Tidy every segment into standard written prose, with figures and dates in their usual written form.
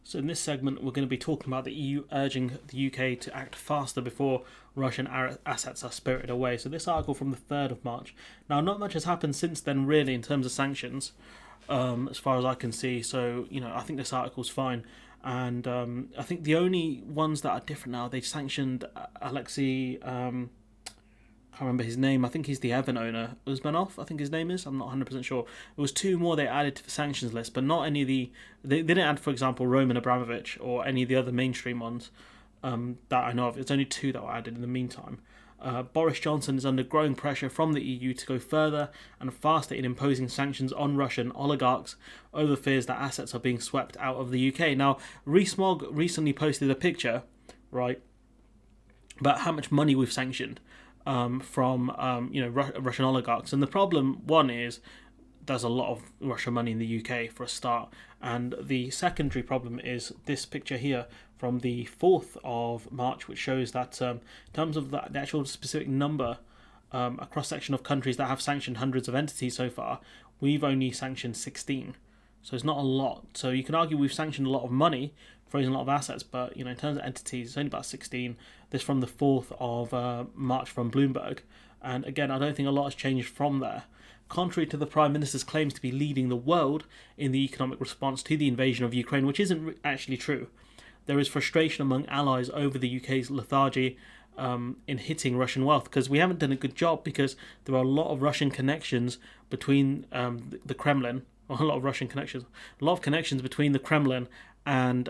So in this segment, we're going to be talking about the EU urging the UK to act faster before Russian assets are spirited away. So this article from the 3rd of March. Now, not much has happened since then, really, in terms of sanctions, as far as I can see. So, I think this article's fine. And I think the only ones that are different now, they sanctioned Alexei, can't remember his name. I think he's the Evan owner. Uzmanov, I think his name is. I'm not 100% sure. There was two more they added to the sanctions list, but not any of the... They didn't add, for example, Roman Abramovich or any of the other mainstream ones that I know of. It's only two that were added in the meantime. Boris Johnson is under growing pressure from the EU to go further and faster in imposing sanctions on Russian oligarchs over fears that assets are being swept out of the UK. Now, Rees-Mogg recently posted a picture, right, about how much money we've sanctioned from Russian oligarchs. And the problem, one, is there's a lot of Russian money in the UK for a start. And the secondary problem is this picture here from the 4th of March, which shows that in terms of the actual specific number, a cross-section of countries that have sanctioned hundreds of entities so far, we've only sanctioned 16. So it's not a lot. So you can argue we've sanctioned a lot of money, frozen a lot of assets, but in terms of entities, it's only about 16. This from the 4th of March from Bloomberg. And again, I don't think a lot has changed from there. Contrary to the Prime Minister's claims to be leading the world in the economic response to the invasion of Ukraine, which isn't actually true, there is frustration among allies over the UK's lethargy in hitting Russian wealth, because we haven't done a good job, because there are a lot of Russian connections between the Kremlin, or a lot of connections between the Kremlin and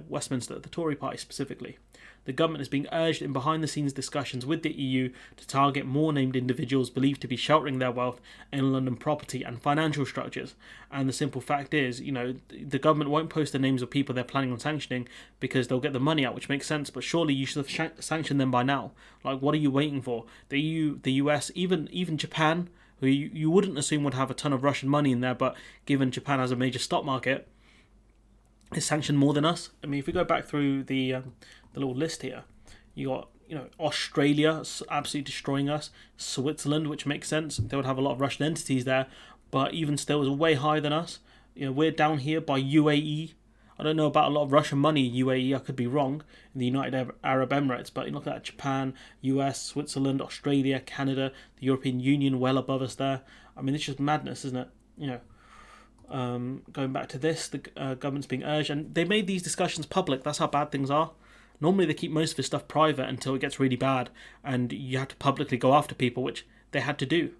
Westminster, the Tory party specifically. The government is being urged in behind-the-scenes discussions with the EU to target more named individuals believed to be sheltering their wealth in London property and financial structures. And the simple fact is, the government won't post the names of people they're planning on sanctioning because they'll get the money out, which makes sense. But surely you should have sanctioned them by now. Like, what are you waiting for? The EU, the US, even Japan, who you wouldn't assume would have a ton of Russian money in there, but given Japan has a major stock market, is sanctioned more than us. I mean, if we go back through the little list here, you got Australia absolutely destroying us, Switzerland, which makes sense, they would have a lot of Russian entities there, but even still is way higher than us. We're down here by UAE. I don't know about a lot of Russian money in UAE, I could be wrong, in the United Arab Emirates, but you look at Japan, US, Switzerland, Australia, Canada, the European Union well above us there. I mean, it's just madness, isn't it? Going back to this, the government's being urged, and they made these discussions public. That's how bad things are. Normally they keep most of this stuff private until it gets really bad and you have to publicly go after people, which they had to do.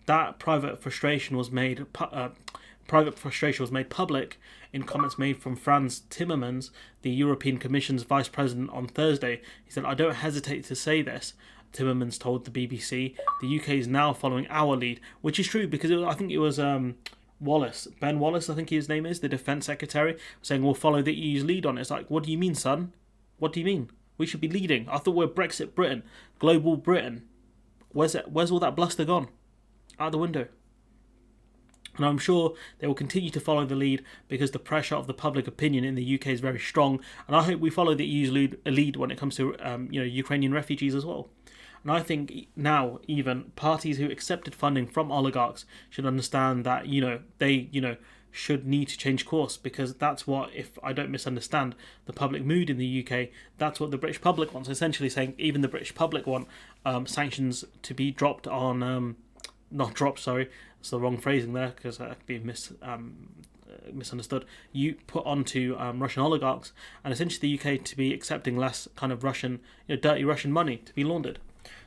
That private frustration was made public in comments made from Franz Timmermans, the European Commission's Vice President, on Thursday. He said, "I don't hesitate to say this," Timmermans told the BBC. "The UK is now following our lead," which is true, because I think it was Ben Wallace, I think his name is, the Defence Secretary, saying we'll follow the EU's lead on it. It's like, what do you mean, son? What do you mean? We should be leading. I thought we're Brexit Britain, global Britain. Where's all that bluster gone? Out the window. And I'm sure they will continue to follow the lead because the pressure of the public opinion in the UK is very strong. And I hope we follow the EU's lead when it comes to Ukrainian refugees as well. And I think now even parties who accepted funding from oligarchs should understand that they should need to change course, because that's what, if I don't misunderstand the public mood in the UK, that's what the British public wants. Essentially saying even the British public want sanctions to be dropped on, not dropped, sorry, it's the wrong phrasing there because that could be misunderstood. You put onto Russian oligarchs, and essentially the UK to be accepting less kind of Russian, dirty Russian money to be laundered.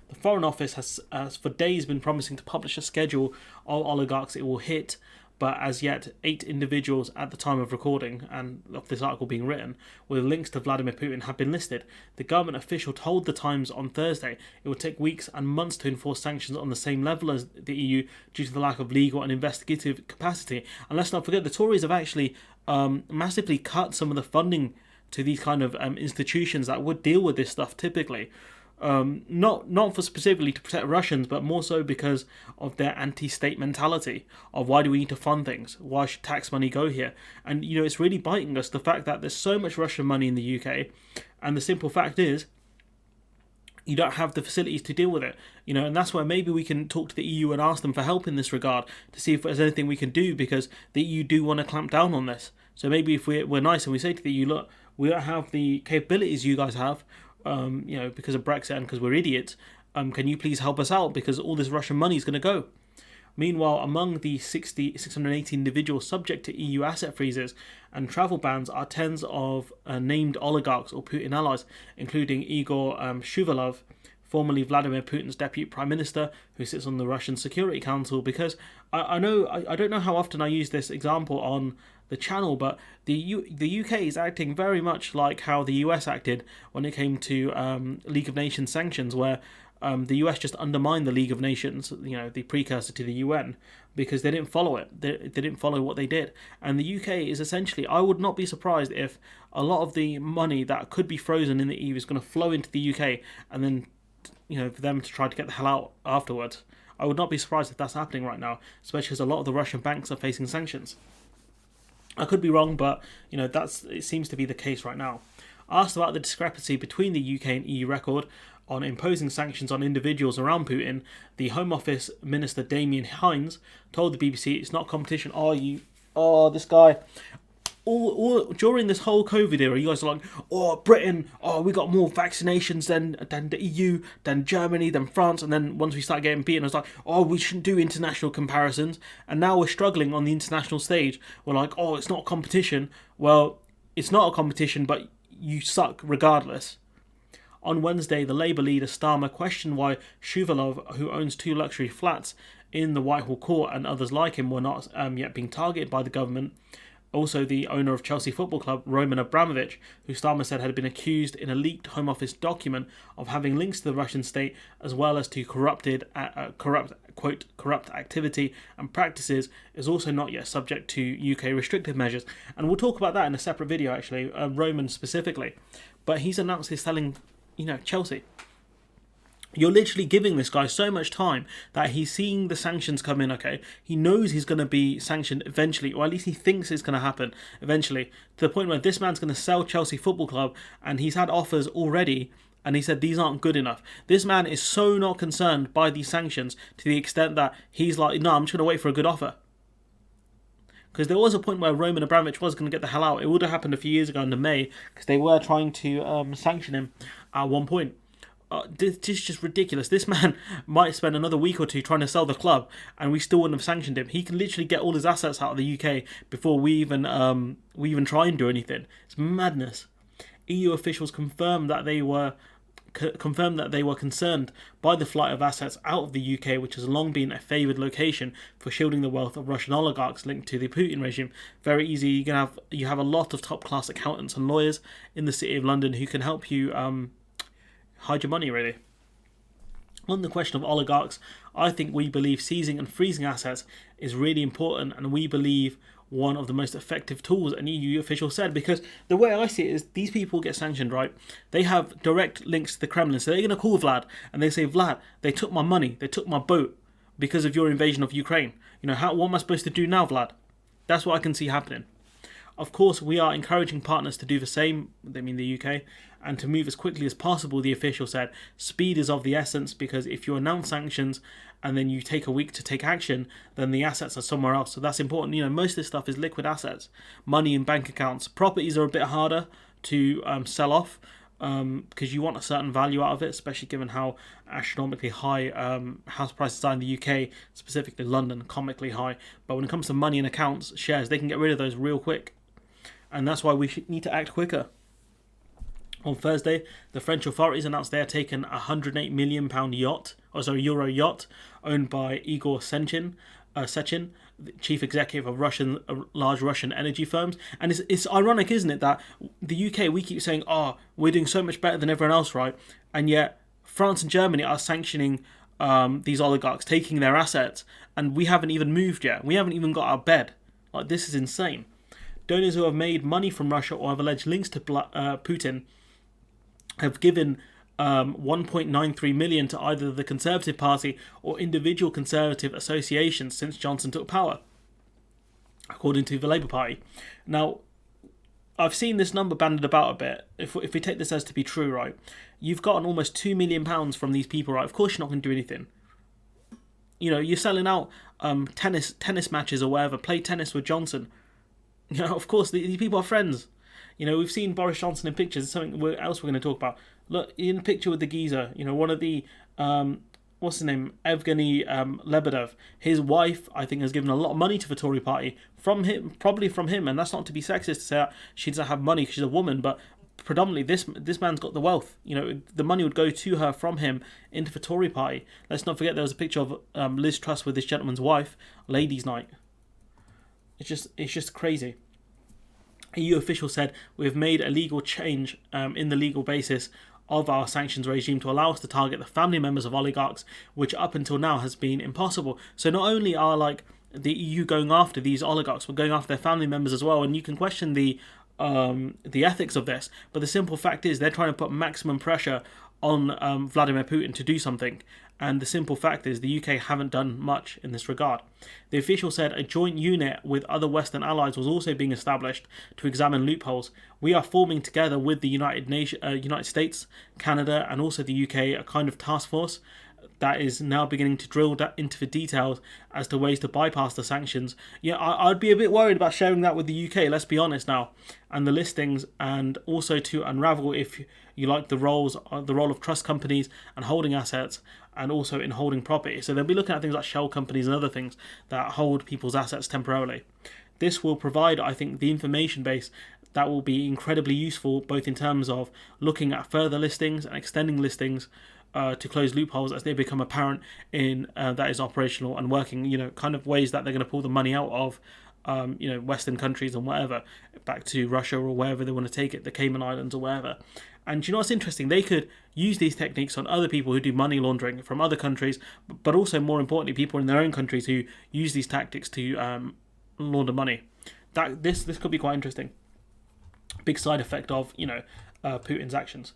The Foreign Office has for days been promising to publish a schedule of oligarchs it will hit, but as yet 8 individuals at the time of recording and of this article being written with links to Vladimir Putin have been listed. The government official told The Times on Thursday it would take weeks and months to enforce sanctions on the same level as the EU due to the lack of legal and investigative capacity. And let's not forget, the Tories have actually massively cut some of the funding to these kind of institutions that would deal with this stuff typically. Not for specifically to protect Russians, but more so because of their anti-state mentality of why do we need to fund things? Why should tax money go here? And it's really biting us, the fact that there's so much Russian money in the UK, and the simple fact is you don't have the facilities to deal with it, and that's why maybe we can talk to the EU and ask them for help in this regard to see if there's anything we can do, because the EU do want to clamp down on this. So maybe if we're nice and we say to the EU, look, we don't have the capabilities you guys have, because of Brexit and because we're idiots, can you please help us out because all this Russian money is going to go. Meanwhile, among the 680 individuals subject to EU asset freezes and travel bans are tens of named oligarchs or Putin allies, including Igor Shuvalov, formerly Vladimir Putin's deputy prime minister, who sits on the Russian Security Council. Because I don't know how often I use this example on the channel, but the UK is acting very much like how the US acted when it came to League of Nations sanctions, where the US just undermined the League of Nations, the precursor to the UN, because they didn't follow it. They didn't follow what they did. And the UK is essentially, I would not be surprised if a lot of the money that could be frozen in the EU is going to flow into the UK and then, for them to try to get the hell out afterwards. I would not be surprised if that's happening right now, especially as a lot of the Russian banks are facing sanctions. I could be wrong, but, it seems to be the case right now. Asked about the discrepancy between the UK and EU record on imposing sanctions on individuals around Putin, the Home Office Minister Damien Hines told the BBC it's not competition. This guy. All during this whole COVID era, you guys are like, Britain, we got more vaccinations than the EU, than Germany, than France, and then once we start getting beaten, it's like, we shouldn't do international comparisons, and now we're struggling on the international stage. We're like, it's not a competition. Well, it's not a competition, but you suck regardless. On Wednesday, the Labour leader Starmer questioned why Shuvalov, who owns 2 luxury flats in the Whitehall Court, and others like him were not yet being targeted by the government. Also, the owner of Chelsea Football Club, Roman Abramovich, who Starmer said had been accused in a leaked Home Office document of having links to the Russian state as well as to corrupt activity and practices, is also not yet subject to UK restrictive measures. And we'll talk about that in a separate video, actually, Roman specifically. But he's announced he's selling, Chelsea. You're literally giving this guy so much time that he's seeing the sanctions come in, okay? He knows he's going to be sanctioned eventually, or at least he thinks it's going to happen eventually, to the point where this man's going to sell Chelsea Football Club, and he's had offers already, and he said these aren't good enough. This man is so not concerned by these sanctions to the extent that he's like, no, I'm just going to wait for a good offer. Because there was a point where Roman Abramovich was going to get the hell out. It would have happened a few years ago in May, because they were trying to sanction him at one point. This is just ridiculous. This man might spend another week or two trying to sell the club, and we still wouldn't have sanctioned him. He can literally get all his assets out of the UK before we even try and do anything. It's madness. EU officials confirmed that they were concerned by the flight of assets out of the UK, which has long been a favoured location for shielding the wealth of Russian oligarchs linked to the Putin regime. Very easy. You have a lot of top class accountants and lawyers in the city of London who can help you hide your money, really. On the question of oligarchs, we believe seizing and freezing assets is really important, and we believe one of the most effective tools, an EU official said, because the way I see it is these people get sanctioned, right? They have direct links to the Kremlin, so they're going to call Vlad and they say, Vlad, they took my money, they took my boat because of your invasion of Ukraine. What am I supposed to do now, Vlad? That's what I can see happening. Of course, we are encouraging partners to do the same, they mean the UK, and to move as quickly as possible, the official said. Speed is of the essence, because if you announce sanctions and then you take a week to take action, then the assets are somewhere else. So that's important. Most of this stuff is liquid assets, money in bank accounts. Properties are a bit harder to sell off because you want a certain value out of it, especially given how astronomically high house prices are in the UK, specifically London, comically high. But when it comes to money in accounts, shares, they can get rid of those real quick. And that's why we need to act quicker. On Thursday, the French authorities announced they had taken a €108 million euro yacht owned by Igor Sechin, the chief executive of large Russian energy firms. And it's ironic, isn't it, that the UK, we keep saying, we're doing so much better than everyone else, right? And yet France and Germany are sanctioning these oligarchs, taking their assets, and we haven't even moved yet. We haven't even got out of bed. This is insane. Donors who have made money from Russia or have alleged links to Putin have given 1.93 million to either the Conservative Party or individual Conservative associations since Johnson took power, according to the Labour Party. Now, I've seen this number bandied about a bit. If we take this as to be true, right, you've gotten almost £2 million from these people, right? Of course you're not going to do anything. You're selling out tennis matches or whatever, play tennis with Johnson. Of course, these people are friends. We've seen Boris Johnson in pictures. It's something else we're going to talk about. Look, in the picture with the geezer, one of the what's his name, Evgeny Lebedev. His wife, I think, has given a lot of money to the Tory party from him, probably from him. And that's not to be sexist to say that she doesn't have money because she's a woman, but predominantly this man's got the wealth. The money would go to her from him into the Tory party. Let's not forget there was a picture of Liz Truss with this gentleman's wife, ladies' night. It's just crazy. EU officials said we've made a legal change in the legal basis of our sanctions regime to allow us to target the family members of oligarchs, which up until now has been impossible. So not only are the EU going after these oligarchs, but going after their family members as well. And you can question the ethics of this, but the simple fact is they're trying to put maximum pressure on Vladimir Putin to do something. And the simple fact is the UK haven't done much in this regard. The official said a joint unit with other Western allies was also being established to examine loopholes. We are forming together with the United States, Canada, and also the UK a kind of task force that is now beginning to drill into the details as to ways to bypass the sanctions. I'd be a bit worried about sharing that with the UK, let's be honest now, and the listings, and also to unravel, if you like, the role of trust companies and holding assets, and also in holding property. So they'll be looking at things like shell companies and other things that hold people's assets temporarily. This will provide, I think, the information base that will be incredibly useful, both in terms of looking at further listings and extending listings to close loopholes as they become apparent in that is operational and working, kind of ways that they're going to pull the money out of, Western countries and whatever, back to Russia or wherever they want to take it, the Cayman Islands or wherever. And what's interesting? They could use these techniques on other people who do money laundering from other countries, but also, more importantly, people in their own countries who use these tactics to launder money. This could be quite interesting. Big side effect of Putin's actions.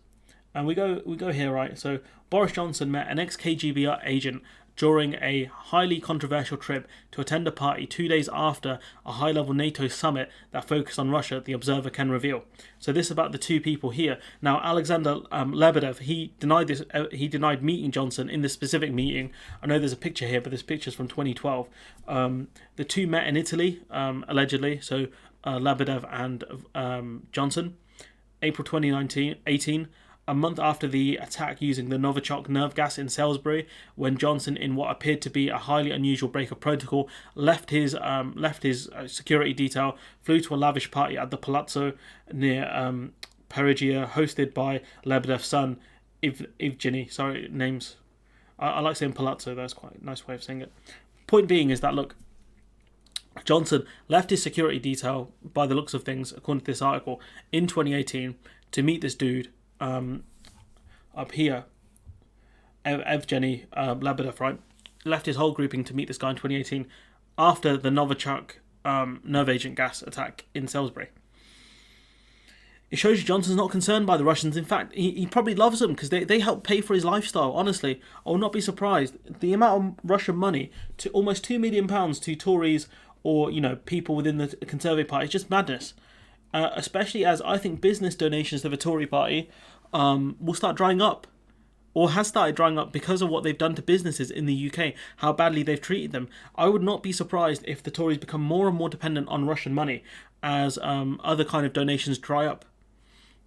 And we go here, right? So Boris Johnson met an ex-KGB agent during a highly controversial trip to attend a party 2 days after a high-level NATO summit that focused on Russia, the Observer can reveal. So this is about the two people here. Now, Alexander Lebedev, he denied this. He denied meeting Johnson in this specific meeting. I know there's a picture here, but this picture's from 2012. The two met in Italy, allegedly. So Lebedev and Johnson, April 2018. A month after the attack using the Novichok nerve gas in Salisbury, when Johnson, in what appeared to be a highly unusual break of protocol, left his security detail, flew to a lavish party at the Palazzo near Perugia, hosted by Lebedev's son, Evgeny. Sorry, names. I like saying Palazzo, that's quite a nice way of saying it. Point being is that, look, Johnson left his security detail, by the looks of things, according to this article, in 2018 to meet this dude, up here, Evgeny Lebedev, right, left his whole grouping to meet this guy in 2018 after the Novichok nerve agent gas attack in Salisbury. It shows you Johnson's not concerned by the Russians. In fact, he probably loves them because they help pay for his lifestyle. Honestly, I will not be surprised. The amount of Russian money, to almost £2 million to Tories or people within the Conservative Party, is just madness. Especially as I think business donations to the Tory party will start drying up, or has started drying up, because of what they've done to businesses in the UK, how badly they've treated them. I would not be surprised if the Tories become more and more dependent on Russian money as other kind of donations dry up.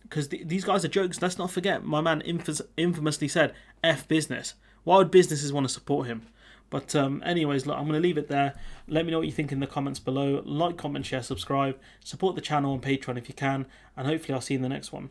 Because these guys are jokes. Let's not forget, my man infamously said, F business. Why would businesses want to support him? But anyways, look, I'm going to leave it there. Let me know what you think in the comments below. Like, comment, share, subscribe. Support the channel on Patreon if you can. And hopefully I'll see you in the next one.